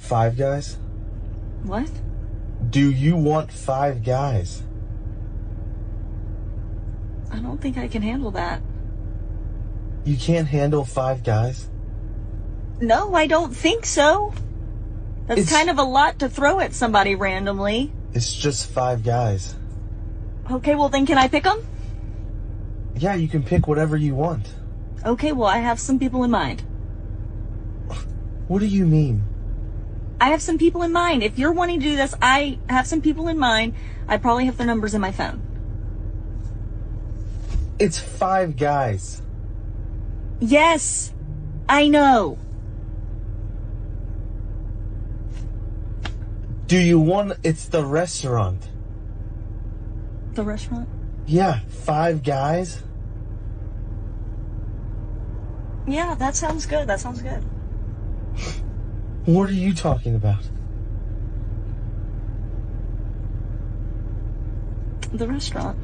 Five Guys? What? Do you want Five Guys? I don't think I can handle that. You can't handle Five Guys? No, I don't think so. That's kind of a lot to throw at somebody randomly. It's just Five Guys. Okay, well then can I pick them? Yeah, you can pick whatever you want. Okay, well I have some people in mind. What do you mean? I have some people in mind. If you're wanting to do this, I have some people in mind. I probably have their numbers in my phone. It's Five Guys. Yes, I know. Do you want... It's the restaurant. The restaurant? Yeah, Five Guys. Yeah, that sounds good. That sounds good. What are you talking about? The restaurant.